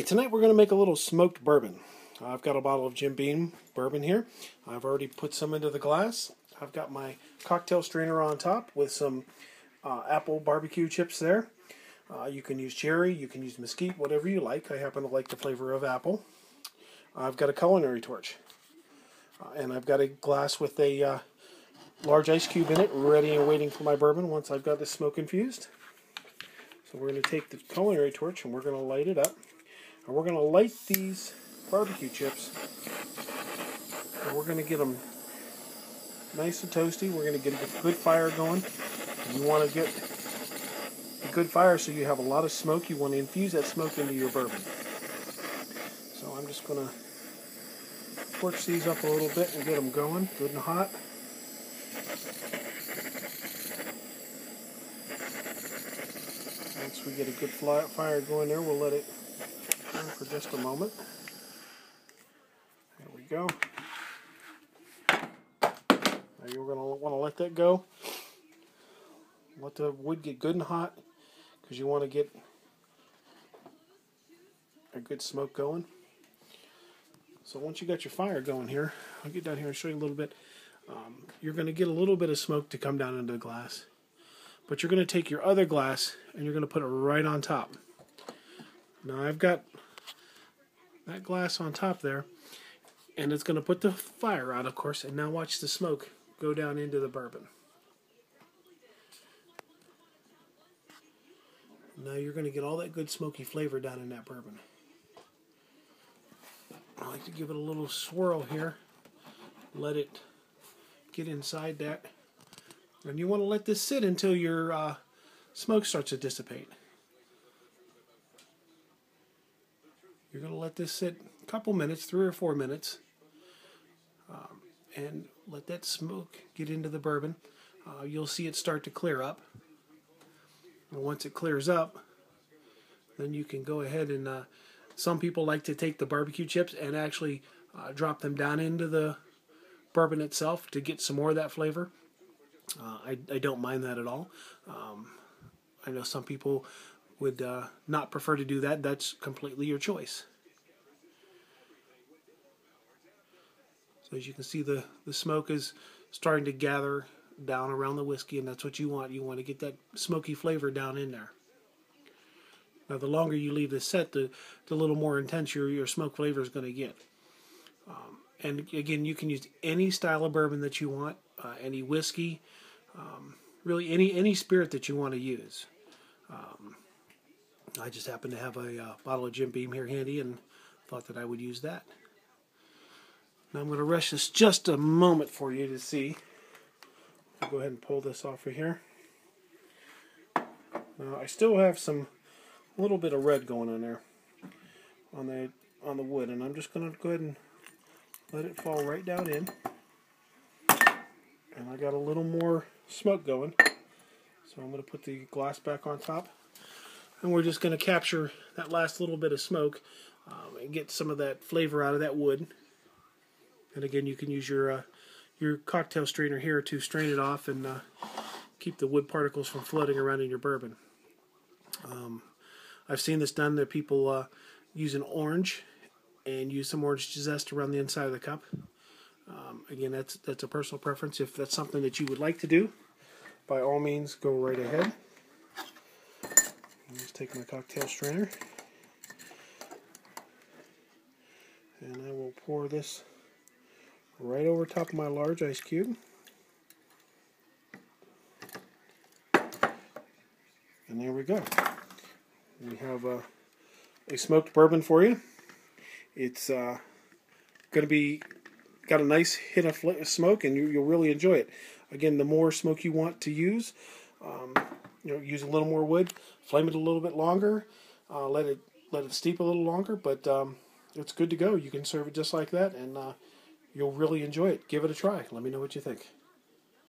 Okay, tonight we're going to make a little smoked bourbon. I've got a bottle of Jim Beam bourbon here. I've already put some into the glass. I've got my cocktail strainer on top with some apple barbecue chips there. You can use cherry, you can use mesquite, whatever you like. I happen to like the flavor of apple. I've got a culinary torch. And I've got a glass with a large ice cube in it, ready and waiting for my bourbon once I've got the smoke infused. So we're going to take the culinary torch and we're going to light it up. And we're going to light these barbecue chips. And we're going to get them nice and toasty. We're going to get a good fire going. You want to get a good fire so you have a lot of smoke. You want to infuse that smoke into your bourbon. So I'm just going to torch these up a little bit and get them going good and hot. Once we get a good fire going there, we'll let it burn for just a moment. There we go. Now you're going to want to let that go. Let the wood get good and hot because you want to get a good smoke going. So once you got your fire going here, I'll get down here and show you a little bit. You're going to get a little bit of smoke to come down into the glass. But you're going to take your other glass and you're going to put it right on top. Now I've got that glass on top there, and it's going to put the fire out, of course, and now watch the smoke go down into the bourbon. Now you're going to get all that good smoky flavor down in that bourbon. I like to give it a little swirl here. Let it get inside that. And you want to let this sit until your smoke starts to dissipate. You're going to let this sit a couple minutes, 3 or 4 minutes, and let that smoke get into the bourbon. You'll see it start to clear up. And once it clears up, then you can go ahead and some people like to take the barbecue chips and actually drop them down into the bourbon itself to get some more of that flavor. I don't mind that at all. I know some people would not prefer to do that. That's completely your choice. So as you can see, the smoke is starting to gather down around the whiskey, and that's what you want. You want to get that smoky flavor down in there. Now, the longer you leave this set, the little more intense your smoke flavor is going to get. And again, you can use any style of bourbon that you want, any whiskey, really any spirit that you want to use. I just happen to have a bottle of Jim Beam here handy and thought that I would use that. Now I'm going to rush this just a moment for you to see. I'll go ahead and pull this off of here. Now I still have a little bit of red going on there on the wood, and I'm just going to go ahead and let it fall right down in. And I got a little more smoke going, so I'm going to put the glass back on top, and we're just going to capture that last little bit of smoke and get some of that flavor out of that wood. And again, you can use your cocktail strainer here to strain it off and keep the wood particles from floating around in your bourbon. I've seen this done that people use an orange and use some orange zest around the inside of the cup. Again, that's a personal preference. If that's something that you would like to do, by all means, go right ahead. I'll just take my cocktail strainer, and I will pour this right over top of my large ice cube. And there we go. We have a smoked bourbon for you. It's going to be got a nice hit of smoke, and you'll really enjoy it. Again, the more smoke you want to use, use a little more wood, flame it a little bit longer, let it steep a little longer, but it's good to go. You can serve it just like that, and you'll really enjoy it. Give it a try. Let me know what you think.